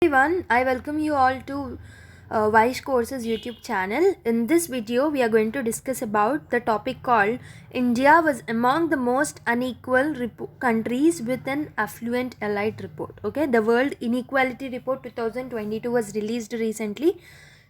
Everyone, I welcome you all to Wise Courses YouTube channel. In this video, we are going to discuss about the topic called India was among the most unequal countries with an affluent elite report. Okay, the World Inequality Report 2022 was released recently.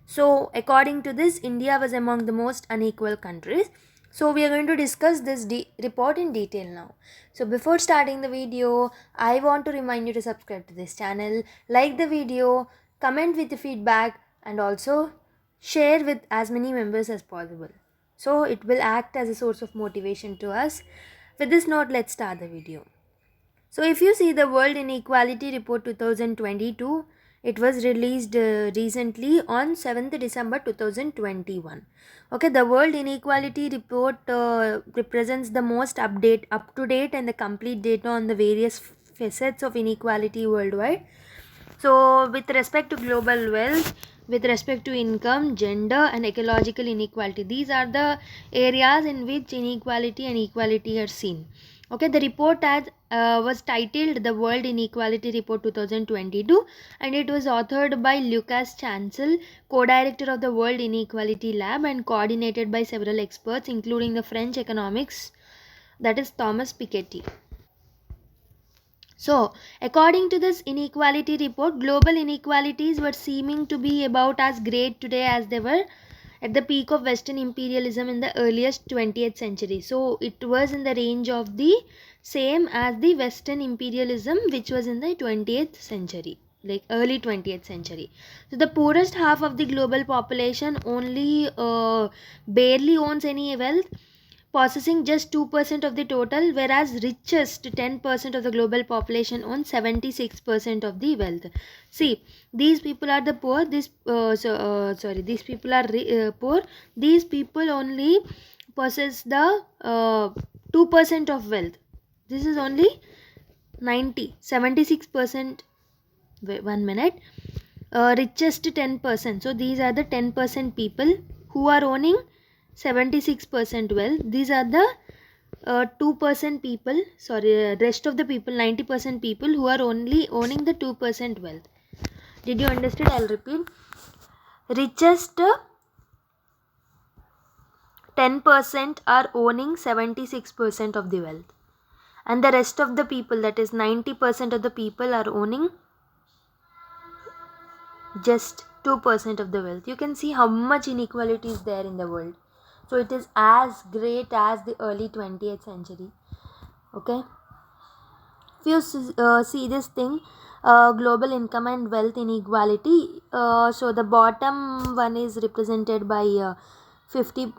So, according to this, India was among the most unequal countries. So we are going to discuss this report in detail now. So before starting the video, I want to remind you to subscribe to this channel, like the video, comment with the feedback, and also share with as many members as possible. So it will act as a source of motivation to us. With this note, let's start the video. So if you see the World Inequality Report 2022, it was released recently on 7th December 2021. Okay, the World Inequality Report represents the most up to date and the complete data on the various facets of inequality worldwide. So with respect to global wealth, with respect to income, gender and ecological inequality, these are the areas in which inequality and equality are seen. Okay, the report was titled the World Inequality Report 2022 and it was authored by Lucas Chancel, co-director of the World Inequality Lab, and coordinated by several experts including the French economics, that is Thomas Piketty. So, according to this inequality report, global inequalities were seeming to be about as great today as they were at the peak of Western imperialism in the earliest 20th century. So, it was in the range of the same as the Western imperialism which was in the 20th century, like early 20th century. So, the poorest half of the global population only barely owns any wealth, possessing just 2% of the total, whereas richest 10% of the global population owns 76% of the wealth. See, these people are the poor. These people are poor. These people only possess the 2% of wealth. This is only 76%. Wait, 1 minute. Richest 10%. So these are the 10% people who are owning 76% wealth. These are the 2% people, rest of the people, 90% people who are only owning the 2% wealth. Did you understand? I'll repeat. Richest 10% are owning 76% of the wealth, and the rest of the people, that is 90% of the people, are owning just 2% of the wealth. You can see how much inequality is there in the world. So it is as great as the early 20th century. Okay, if you see this thing, global income and wealth inequality, so the bottom one is represented by 50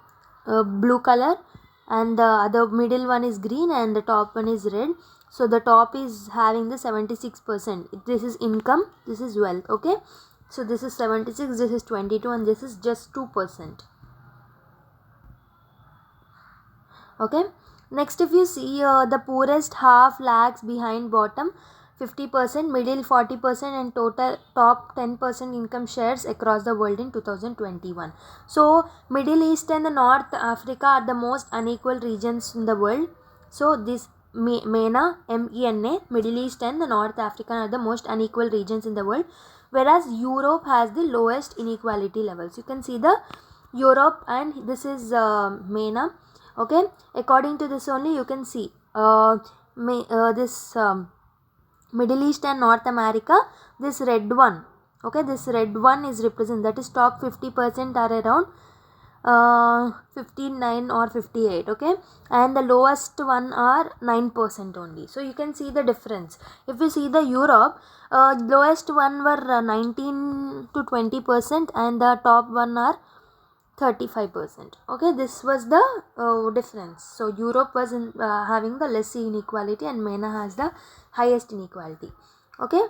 blue color, and the other middle one is green, and the top one is red. So the top is having the 76%. This is income, this is wealth. Okay, so this is 76, this is 22, and this is just 2%. Okay, next if you see, the poorest half lags behind bottom 50%, middle 40%, and total top 10% income shares across the world in 2021. So Middle East and the North Africa are the most unequal regions in the world. So this MENA, MENA, Middle East and the North Africa are the most unequal regions in the world, whereas Europe has the lowest inequality levels. You can see the Europe, and this is MENA. Okay, according to this only you can see this Middle East and North America, this red one. Okay, this red one is represent, that is top 50% are around 59 or 58. Okay, and the lowest one are 9% only. So you can see the difference. If you see the Europe, lowest one were 19 to 20%, and the top one are 35%. Okay, this was the difference. So Europe was having the less inequality, and MENA has the highest inequality. Okay,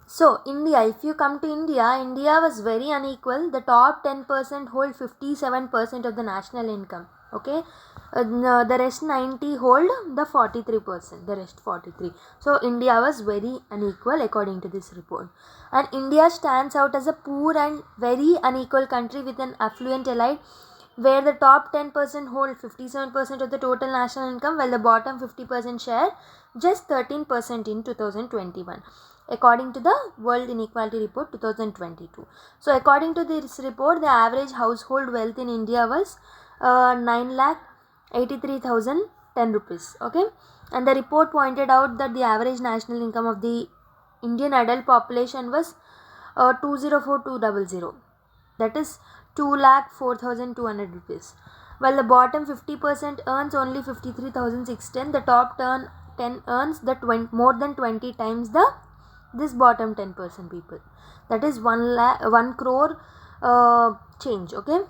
so India, if you come to India, India was very unequal. The top 10% hold 57% of the national income. Okay, the rest 90 hold the 43%, the rest 43. So India was very unequal according to this report, and India stands out as a poor and very unequal country with an affluent elite, where the top 10% hold 57% of the total national income, while the bottom 50% share just 13% in 2021, according to the World Inequality Report 2022. So according to this report, the average household wealth in India was 9,83,010 rupees. Okay, and the report pointed out that the average national income of the Indian adult population was 204,200, that is 2,04,200 rupees, while the bottom 50% earns only 53,610. The top 10 earns the more than 20 times the this bottom 10% people, that is 1 crore change. Okay,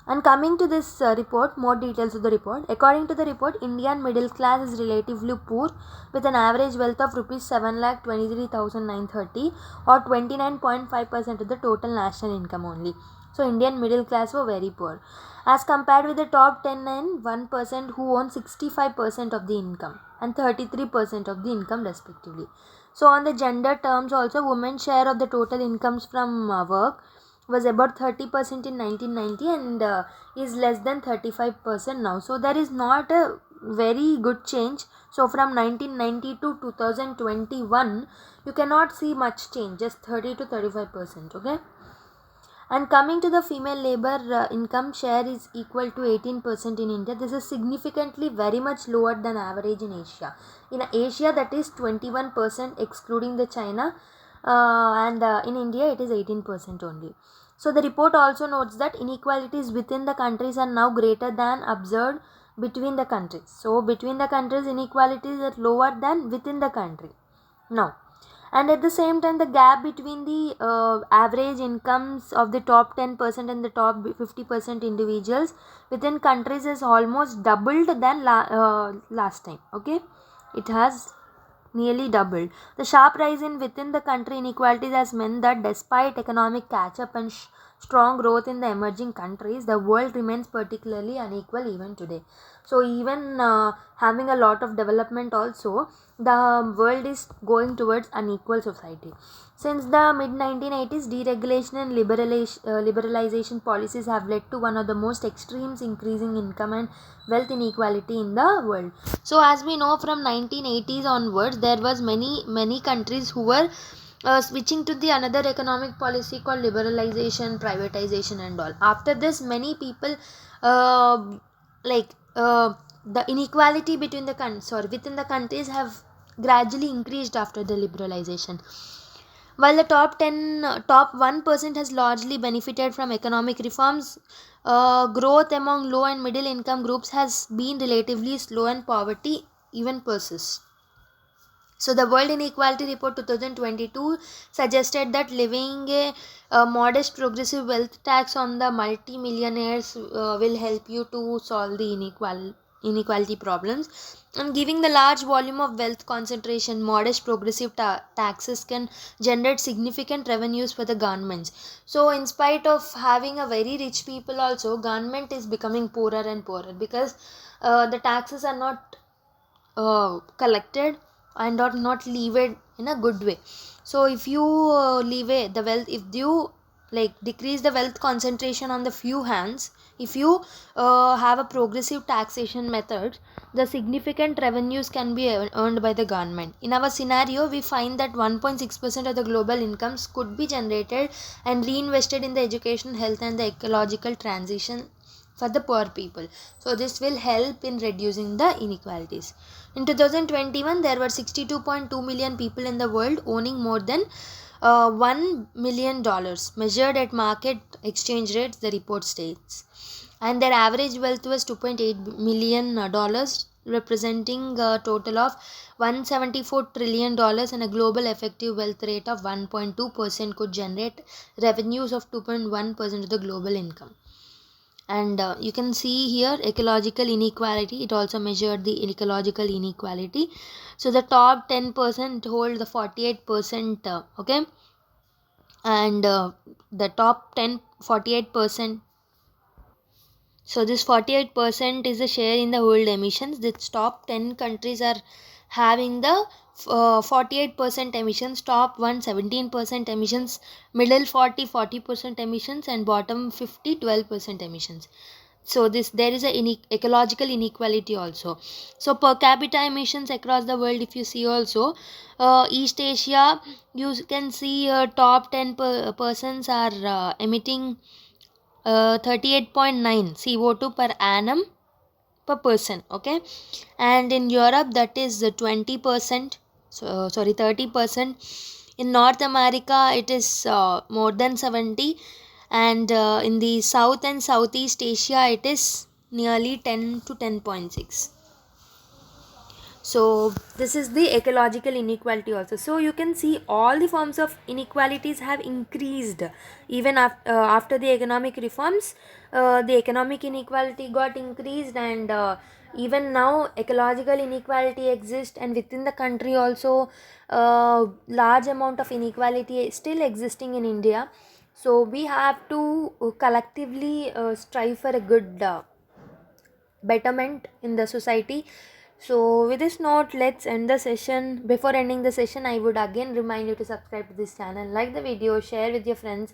and coming to this report, more details of the report. According to the report, Indian middle class is relatively poor with an average wealth of rupees 7,23,930 or 29.5% of the total national income only. So Indian middle class were very poor as compared with the top 10 and 1% who own 65% of the income and 33% of the income respectively. So on the gender terms also, women's share of the total incomes from work was about 30% in 1990 and is less than 35% now. So there is not a very good change. So from 1990 to 2021, you cannot see much change, just 30 to 35%. Okay. And coming to the female labor income share is equal to 18% in India. This is significantly very much lower than average in Asia. In Asia, that is 21% excluding the China, and in India it is 18% only. So the report also notes that inequalities within the countries are now greater than observed between the countries. So between the countries, inequalities are lower than within the country now. And at the same time, the gap between the average incomes of the top 10% and the top 50% individuals within countries is almost doubled than last time. Okay, it has nearly doubled. The sharp rise in within the country inequalities has meant that despite economic catch up and strong growth in the emerging countries, the world remains particularly unequal even today. So even having a lot of development also, the world is going towards unequal society. Since the mid 1980s, deregulation and liberalization policies have led to one of the most extremes increasing income and wealth inequality in the world. So as we know, from 1980s onwards, there was many countries who were switching to the another economic policy called liberalization, privatization and all. After this, many people like the inequality between the within the countries have gradually increased after the liberalization. While the top 1% has largely benefited from economic reforms, growth among low and middle income groups has been relatively slow and poverty even persists. So the World Inequality Report 2022 suggested that levying a modest progressive wealth tax on the multi-millionaires will help you to solve the inequality problems, and giving the large volume of wealth concentration, modest progressive taxes can generate significant revenues for the governments. So in spite of having a very rich people also, government is becoming poorer and poorer because the taxes are not collected and are not levied in a good way. So if you levy the wealth, if you like decrease the wealth concentration on the few hands, if you have a progressive taxation method, the significant revenues can be earned by the government. In our scenario, we find that 1.6% of the global incomes could be generated and reinvested in the education, health and the ecological transition for the poor people. So this will help in reducing the inequalities. In 2021, there were 62.2 million people in the world owning more than $1 million measured at market exchange rates, the report states. And their average wealth was $2.8 million, representing a total of $174 trillion, and a global effective wealth rate of 1.2% could generate revenues of 2.1% of the global income. And you can see here ecological inequality, it also measured the ecological inequality. So the top 10% hold the 48%, okay, and the top 48%. So this 48% is the share in the world emissions. The top 10 countries are having the 48% emissions, top 1 17% emissions, middle 40% emissions, and bottom 12% emissions. So this there is a ecological inequality also. So per capita emissions across the world, if you see also, East Asia, you can see top 10 persons are emitting 38.9 CO2 per annum per person, okay. And in Europe, that is 20%, so sorry, 30%. In North America, it is more than 70, and in the South and Southeast Asia, it is nearly 10 to 10.6. So this is the ecological inequality also. So you can see all the forms of inequalities have increased even after the economic reforms. The economic inequality got increased, and even now ecological inequality exists, and within the country also large amount of inequality is still existing in India. So we have to collectively strive for a good betterment in the society. So with this note, let's end the session. Before ending the session, I would again remind you to subscribe to this channel, like the video, share with your friends,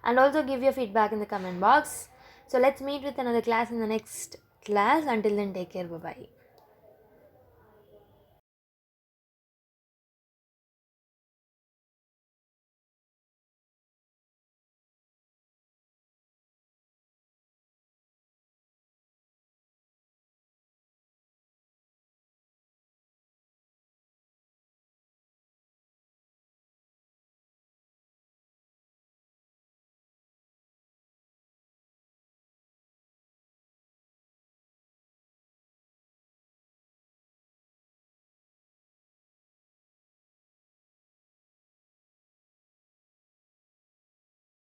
and also give your feedback in the comment box. So let's meet with another class in the next class. Until then, take care. Bye bye.